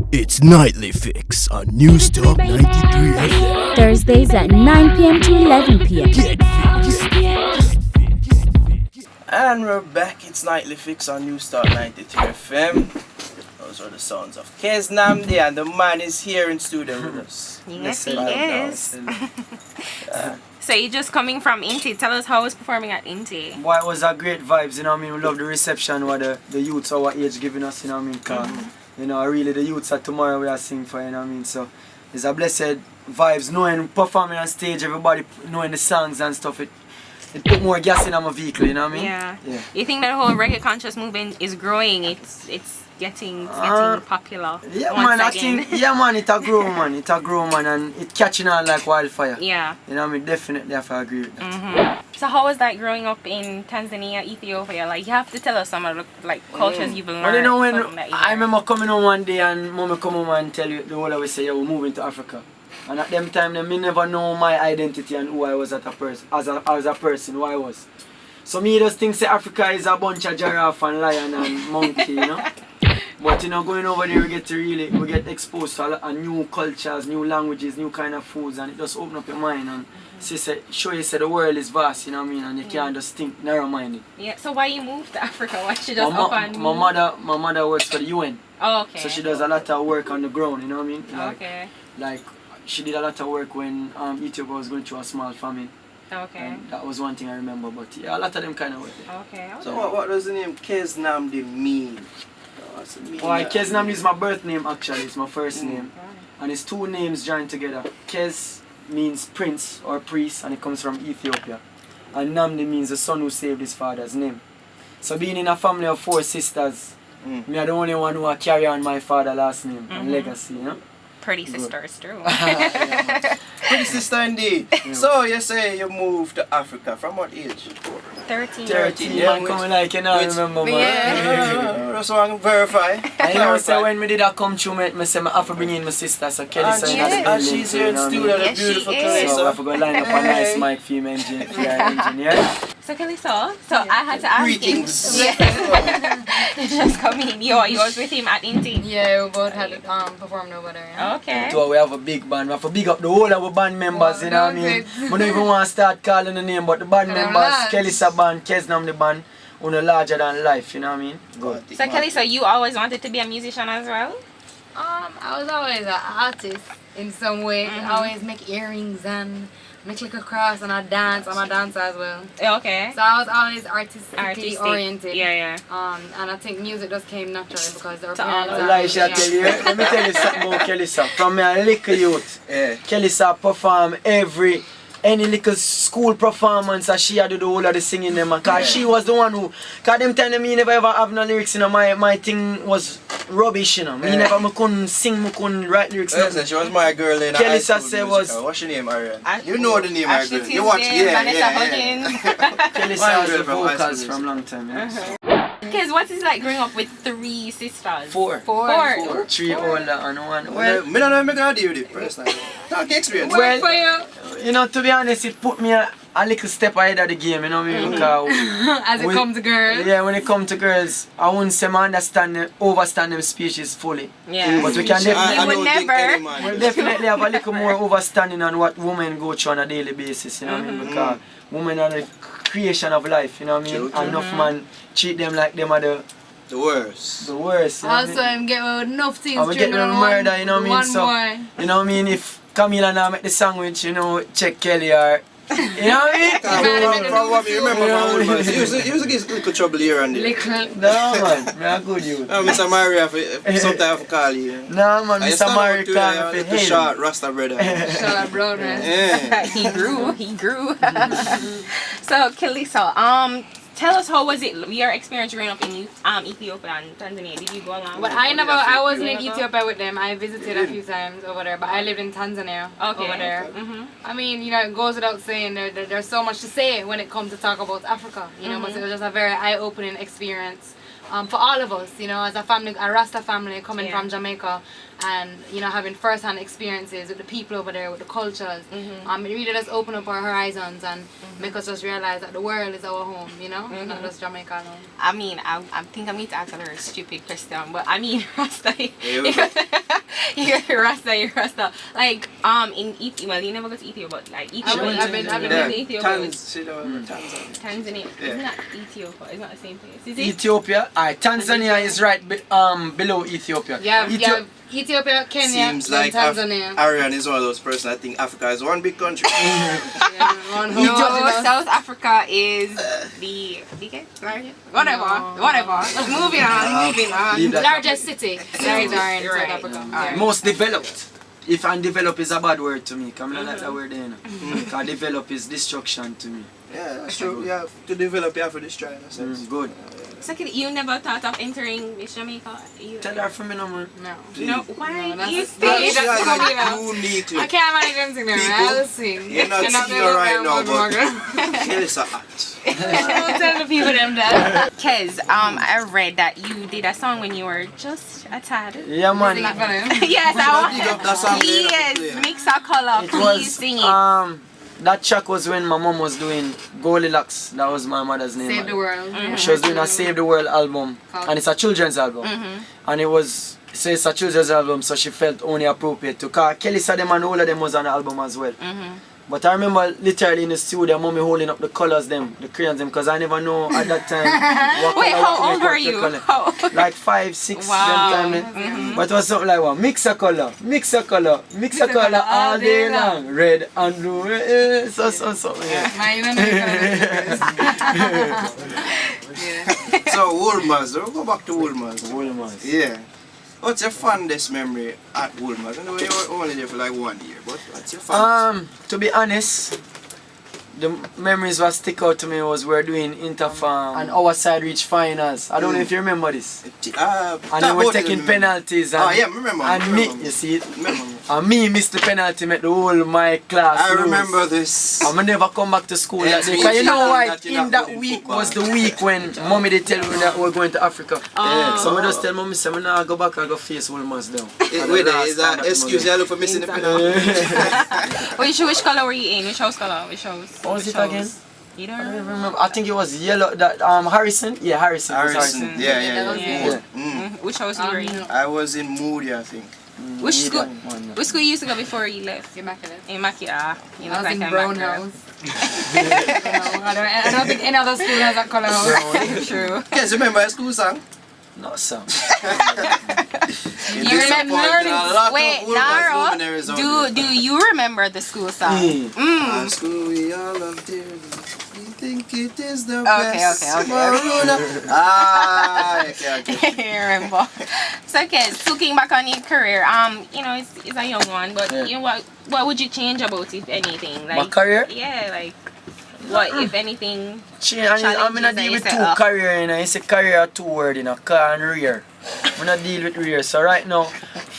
It's Nightly Fix on NewsTalk93FM. Thursdays at 9 p.m. to 11 p.m. Get fixed. And we're back. It's Nightly Fix on NewsTalk93FM. Those are the sounds of Keznamdi, and the man is here in studio with us. Yes, he is. So you're just coming from Inti. Tell us how was performing at Inti. Boy, it was a great vibes, you know what I mean? We love the reception what the youths our age giving us, you know what I mean? Cause, you know, really the youths are tomorrow we are singing for, you know what I mean? So it's a blessed vibes, knowing performing on stage, everybody knowing the songs and stuff. It put more gas in my vehicle, you know what I mean? Yeah. You think that whole reggae conscious movement is growing? It's getting popular. Yeah, once man, again. I think, it a grow, man. It a grow, man, and it catching on like wildfire. Yeah. You know what I mean? Definitely have to agree with that. So how was that growing up in Tanzania, Ethiopia? Like, you have to tell us some of the cultures you've learned. Well, you know, when that I remember coming home one day and mama come home and tell you the whole of us say, yeah, we're moving to Africa. And at them time, me never know my identity and who I was as a person, who I was. So me just think say Africa is a bunch of giraffe and lion and monkey, you know. But you know, going over there, we get exposed to a lot of new cultures, new languages, new kind of foods, and it just open up your mind and show you the world is vast, you know what I mean, and you can't just think narrow-minded. Yeah. So why you moved to Africa? Why she just up and my mother works for the UN. Oh, okay. So she does a lot of work on the ground, you know what I mean? Like she did a lot of work when Ethiopia was going through a small famine. Okay. And that was one thing I remember, but yeah, a lot of them kind of work. Okay. So what does the name Keznamdi mean? What's it mean? Why, Keznamdi is my birth name actually, it's my first name. And it's two names joined together. Kez means prince or priest, and it comes from Ethiopia. And Namdi means the son who saved his father's name. So being in a family of 4 sisters, me are the only one who carry on my father's last name and legacy, you know? Pretty sisters too. Pretty sister indeed. Yeah. So you say you moved to Africa from what age? 13. 13, yeah, man, coming like you know, remember, man. Yeah. That's what I can verify. I know, say when me did that come true, me say I have to bring in my sister, so Kelissa in the building. And she's here in studio, the Yes, she beautiful is. Kelissa. So I have to go line up a nice mic for your engineer. So Kelissa, I had to ask Greetings. him. Just come in. You was with him at Inti. Yeah, we both had performed over there. Yeah? Okay. So we have a big band. We have to big up the whole of our band members, you know what I mean? We don't even want to start calling the name, but the band members, Kelissa band, Keznamdi band, are larger than life, you know what I mean? Good. So Kelissa, you always wanted to be a musician as well? I was always an artist in some way. I always make earrings and make like a cross, and I dance. I'm a dancer as well. Okay. So I was always artistically oriented. Yeah. And I think music just came naturally because our To parents all are- Elisha, tell you, let me tell you something about Kelissa. From a little youth, Kelissa perform any little school performance that she had to do all of the singing them, cause she was the one who, cause them time me never ever have no lyrics, you know, my thing was rubbish, you know, me couldn't sing, me couldn't write lyrics. Listen, she was my girl in high Kelissa school say musical. was- What's your name, Ariane? You know the name, my Ashley girl. You watch, Vanessa yeah. Kelissa was the girl from high vocals school from long time, yeah. Because what is it like growing up with 3 sisters? Four. 3 older and 1. Well, me don't know if I'm going to deal with it personally. Talk experience. Well, for you. you know, to be honest, it put me a little step ahead of the game, you know what I mean? Because As it comes to girls. yeah, when it comes to girls, I wouldn't say I overstand them speeches fully. Yeah. But we can definitely, You would never. we'll definitely have a little more overstanding on what women go through on a daily basis, you know what I mean? Because women are the creation of life, you know what I mean? True. Enough man treat them like them are the worst. worst, you know what I Also, mean? I'm getting enough things. And we get them murder, you know what I mean? One So, more. you know what I mean? If Camila now make the sandwich, you know, check Kelly or, you know what I mean? From what you remember from old man, you used to get little trouble here and there. Little. No man, me a good youth. Mr. Mario, sometimes I call you. No man, I Mr. Murray call me for the hell. short Rasta brother. Shut up, bro. Man. Yeah. He grew. So Kelissa, tell us how was it your experience growing up in Ethiopia and Tanzania? Did you go along? But I wasn't in Ethiopia with them. I visited a few times over there, but I lived in Tanzania over there. I mean, you know, it goes without saying there's so much to say when it comes to talk about Africa. You know, but it was just a very eye-opening experience for all of us, you know, as a family, a Rasta family coming Yeah. from Jamaica, and you know, having first-hand experiences with the people over there, with the cultures. It really does open up our horizons and make us just realize that the world is our home, you know, not just Jamaica alone. I mean, I think I'm going to ask another stupid question, but I mean, Rasta, you're Rasta. Like, in Ethiopia, well, you never go to Ethiopia, but like Ethiopia. I've been Yeah. to Ethiopia. Tanzania. Tanzania. Yeah. Isn't that Ethiopia? It's not the same place. Is it? Ethiopia, Tanzania is right below Ethiopia. Yeah, Ethiopia, Kenya, Seems then like Tanzania. Arian is one of those persons that think Africa is one big country. No, South Africa is the biggest, largest, whatever. Moving on. Leave that Largest city. There is our in South Right. Africa. Alright. Most developed. If undeveloped is a bad word to me, because I don't like that word there. Because develop is destruction to me. Yeah, that's true. Yeah, to develop, you have to destroy in a sense. Good. So you never thought of entering Miss Jamaica? Tell her from me no man. No. No, why? No, that's- You that's- stay. She has coming a out. unique I look. can't manage them sing there. People, I'll sing. You're not singing right now, but Kelissa act. Don't tell the people them that. Kez, I read that you did a song when you were just a tad. Yeah man. Sing it for them. Yes, Big I up that song. want. Please, mix a color. It Please was sing it. that track was when my mom was doing Goldilocks. That was my mother's name. Save the world. She was doing a Save the World album, and it's a children's album. And it was, so it's a children's album, so she felt only appropriate to. Cause Kelissa them and all of them was on the album as well. But I remember literally in the studio, mommy holding up the colors them, the crayons them, because I never know at that time. What Wait, color, how what old make, were what you? color. How- Like 5, 6 Wow. them time. But it was something like, what? Mix a color all day long. Red and blue, so, yeah. Man, you don't know the So, Woolmans, we'll go back to Woolmans. Woolmans. Yeah. What's your fondest memory at Woolmans? I know you were only there for like 1 year, but what's your fondest? To be honest, the memories that stick out to me was we're doing Interfarm and our side reach finals. I don't know if you remember this. And they were taking penalties. And, yeah, remember. And me, you see it? And me missed the penalty, make the whole my class I lose. remember this. And I never come back to school Yeah, that day. it's Cause you know why? that you're In not that good in week football. was the week when mommy they tell me that we're going to Africa. Yeah. So I just tell mommy, say, I'm not go back and go face Woolmans down. Wait, is that excuse you look for missing the penalty? Which color were you in? Which house color? Which house? What was Which it again? house? You don't I don't remember? remember. I think it was yellow. That Harrison. Yeah, Harrison. It was Harrison. Yeah. Yeah. Which house you were in? I was in Moody, I think. Which school? One. Which school you used to go before you left? Immaculate. In Makia. You I look was like in a Brown Mac girl. House. I don't think any other school has that color house. True. Yes, remember your school song? No, sir. You remember? Wait, Naro, do you remember the school song? Our school, we all love dear. We think it is the Okay. best. Maruna. Okay. I remember. So, okay, looking back on your career, you know, it's a young one, but Yeah. you know what would you change about, if anything? Like, My career? Yeah, like what, if anything? I'm gonna deal with two career, you know. It's a career, two word, you know, car and rear. I'm gonna deal with rear. So right now,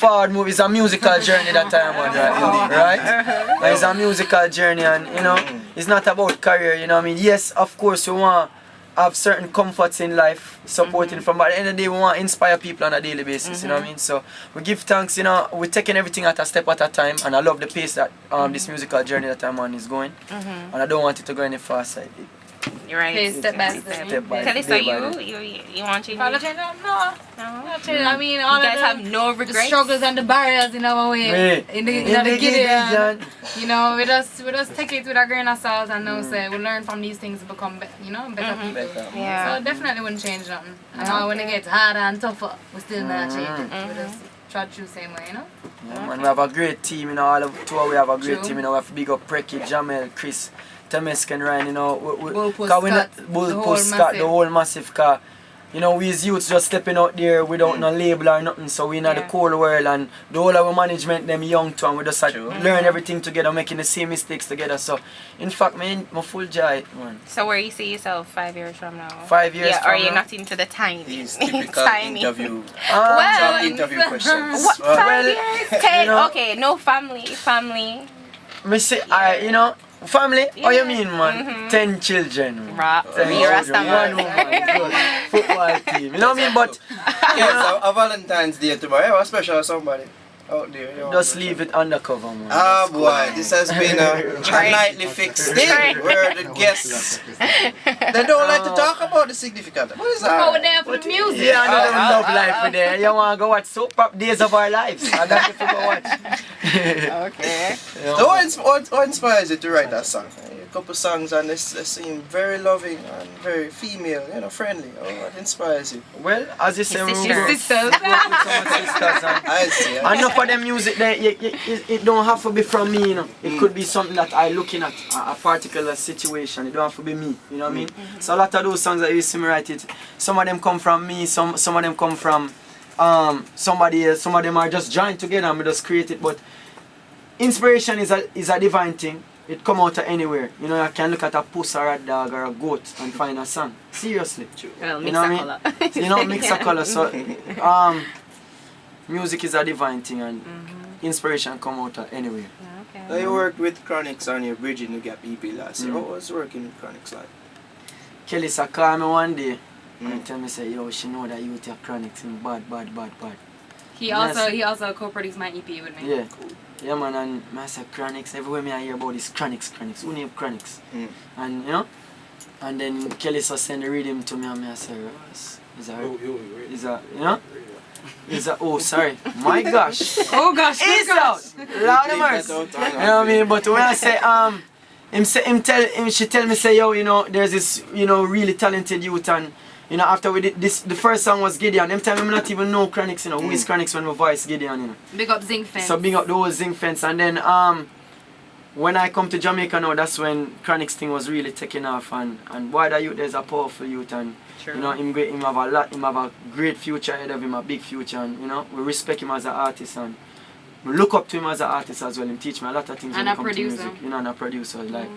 forward move is a musical journey that I'm on right? And it's a musical journey, and you know, it's not about career, you know what I mean? Yes, of course we want have certain comforts in life, supporting from, but at the end of the day we want to inspire people on a daily basis, you know what I mean? So we give thanks, you know, we're taking everything at a step at a time, and I love the pace that this musical journey that I'm on is going, and I don't want it to go any faster. You're right. Okay, step by step. Step by Kelissa, day by day. you want to change? Father it? change? No. Not change. I mean, You all guys of have no the regrets? struggles and the barriers in our way. In the Gideon. You know, we just take it with a grain of salt and know say we learn from these things to become better people. Yeah. So definitely wouldn't change nothing. And now when it gets harder and tougher, we still not change it. We just try to choose same way, you know? Yeah, man, we have a great team, you know, all of two we have a great True. team, you know, we have to big up Preki, Jamel, Chris, Temesk and Ryan, you know, Bullpuss Scott, the whole massive car. You know, we as youths just stepping out there without no label or nothing, so we in the cold world, and the whole of our management, them young too, and we just learn everything together, making the same mistakes together. So, in fact, man, I'm full joy, man. So where you see yourself 5 years from now? 5 years yeah, from or you're now? not into the tiny? These typical Well, interview. Job interview questions. What, 5 Well, years? 10? you know- Okay, no family. Me say, you know, Family? Yeah. Oh, you mean, man? 10 children. Rap. Ten You're a children, one woman, good. Football team. You know what I mean? But Yes, a Valentine's Day tomorrow. Yeah, a special somebody out there. You know, just leave it undercover, man. Ah boy, this has been a nightly fix day where the guests they don't like to talk about the significant. What is Go that? there for the music. Yeah, I know them love life with there. You want to go watch Soap Pop Days of Our Lives. I got you to go watch. Okay. So what inspires you to write that song? A couple songs and they seem very loving and very female, you know, friendly. What inspires you? Well, as you say, we Sisters. work with Sisters. some sisters and I see. enough of them music there, it don't have to be from me, you know. It could be something that I looking at, a particular situation. It don't have to be me, you know what I mean? So a lot of those songs that you see me write it, some of them come from me, some of them come from somebody else, some of them are just joined together and we just create it. But inspiration is a divine thing. It come out of anywhere. You know, you can look at a puss or a dog or a goat and find a song. Seriously. Well, You mix know a what I color. mean? You know, mix a color. So, music is a divine thing and inspiration come out of anywhere. Okay. So you worked with Chronixx on your Bridging the Gap EP last year. What was working with Chronixx like? Kelissa called me one day and tell me, say, yo, she know that you take Chronixx in bad. He also co-produced my EP with me. Yeah. Yeah, man, and I said Chronixx, everywhere me I hear about is Chronixx. Who named Chronixx? And, you know, and then Kelissa send the rhythm to me and I say, oh, sorry. My gosh. Oh gosh, It's out. Lord of mercy. You know what I mean? But when I say, she tell me, say, yo, you know, there's this, you know, really talented youth and, you know, after we did this, the first song was Gideon. Them time I not even know Chronixx, you know, who is Chronixx when my voice Gideon, you know. Big up Zinc Fence. So big up the whole Zinc Fence. And then when I come to Jamaica now, that's when Chronixx thing was really taking off and boy, that youth there's a powerful youth and True. you know, him have a lot, him have a great future ahead of him, a big future and you know, we respect him as an artist and we look up to him as an artist as well. Him teach me a lot of things And when a it comes to producer. music. You know, and a producer. Like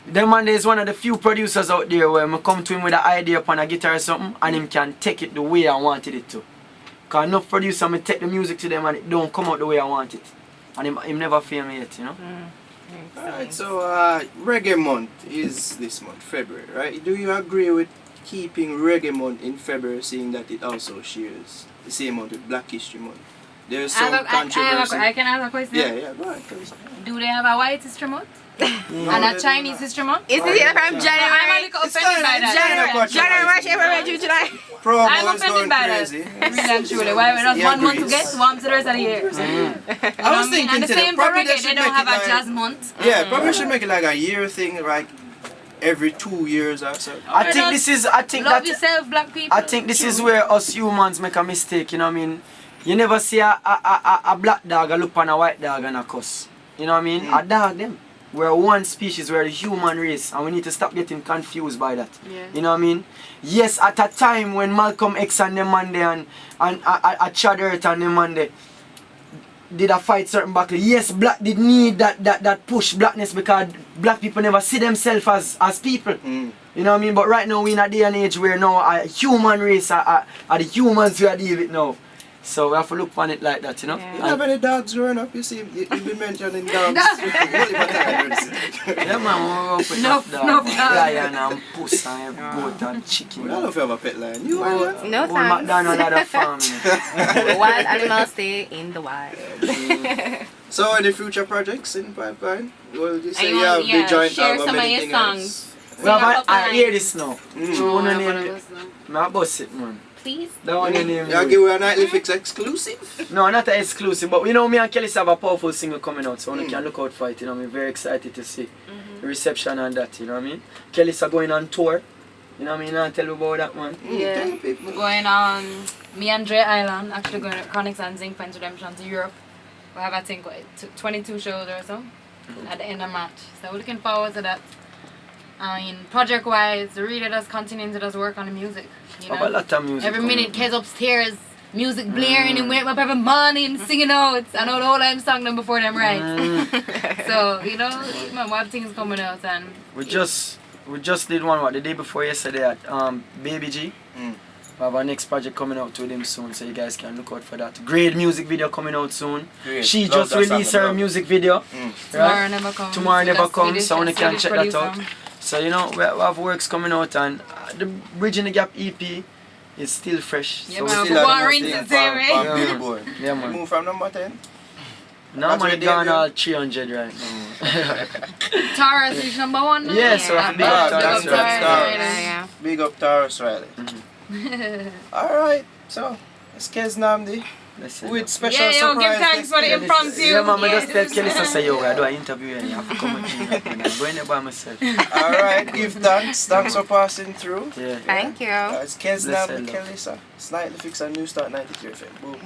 them man is one of the few producers out there where I come to him with an idea upon a guitar or something and him can take it the way I wanted it to. Cause enough producer I take the music to them and it don't come out the way I want it. And him never fail me yet, you know? Alright, so Reggae Month is this month, February, right? Do you agree with keeping Reggae Month in February, seeing that it also shares the same month with Black History Month? There's some controversy. I can ask a question. Yeah, go ahead. Do they have a white history month? And a Chinese history month? Is it from I'm a January? little offended by that. January, March, April, May, June, July. Promo I'm is going offended by that. crazy. Really and truly. Why we not He 1 month to agrees. get, 1 to the rest of the year? I was thinking And the today, same for probably reggae, they should don't make have it a like, jazz month. yeah, probably should make it like a year thing, like every 2 years or so. I think Love that yourself, black people. I think this is where us humans make a mistake, you know what I mean? You never see a black dog look on a white dog and a cuss. You know what I mean? A dog them. We're one species, we're the human race and we need to stop getting confused by that. Yeah. You know what I mean? Yes, at a time when Malcolm X and them man there and Chad Earth and them man there did a fight certain battle. Yes, black did need that push blackness because black people never see themselves as people. You know what I mean? But right now we in a day and age where now a human race are the humans we are dealing with now. So we have to look on it like that, you know? Yeah. You have any dogs growing up? You see, you've been mentioning dogs. Yeah man, we're up with Enough dog, dogs. lion and puss and goat and chicken. I don't know if you have a pet lion. You Well, have No Old thanks. MacDonald had a farm. Wild animals stay in the wild. So any future projects in pipeline? Well, you say And you have the joint share album, some of your anything songs. else? Well, I hear this now. Oh, One I name wanna it. listen. I bust it, man. Please. That one name You it. give you a nightly fix exclusive? No, not an exclusive, but you know me and Kelissa have a powerful single coming out, so you can look out for it, you know, I'm very excited to see the reception and that, you know what I mean? Kelissa going on tour, you know what I mean, I'll tell you about that, man. Yeah, Tell people. we're going on, me and Dre Island, actually going to Chronixx and Zinc Fence Redemption to Europe. We have, I think, 22 shows or so at the end of March. So we're looking forward to that. I mean, project-wise, really just continuing to just work on the music. You Have a know? lot of music. Every coming minute, out. kids upstairs, music blaring and wake up every morning singing out. I know the whole time song them before them right. So, you know, man, we have things coming out and We just did one the day before yesterday at Baby G. We have our next project coming out with him soon, so you guys can look out for that. Great music video coming out soon. Great. She Love just that released song, her love. music video. Tomorrow Never Comes. Tomorrow Never That's Comes, Swedish, so you that's can Swedish check that out. producer. So you know, we have works coming out, and the Bridging the Gap EP is still fresh. Yeah, so man. Still Go a on, number ring the 10 same way. from Yeah. Billboard. Yeah, man. Move from number 10. Now That's man, your gone debut? all 300 right now. Taurus is number 1 now. Yeah, so I big big up up Taurus, Taurus, right. Taurus. Yeah. Big up Taurus Riley. Alright, so it's Keznamdi Let's say with that. special Yeah, yo, surprise. give thanks for the next- impromptu. Yeah, man, I Yes. just tell Kelissa say, yo, I do an interview and you have to come and clean up. Man. I'm going there by myself. Alright, give thanks. Thanks for passing through. Yeah. Thank you. It's Keznamdi and Bless her, love. Kelissa. It's Nightly Fix on NewsTalk93FM. Boom.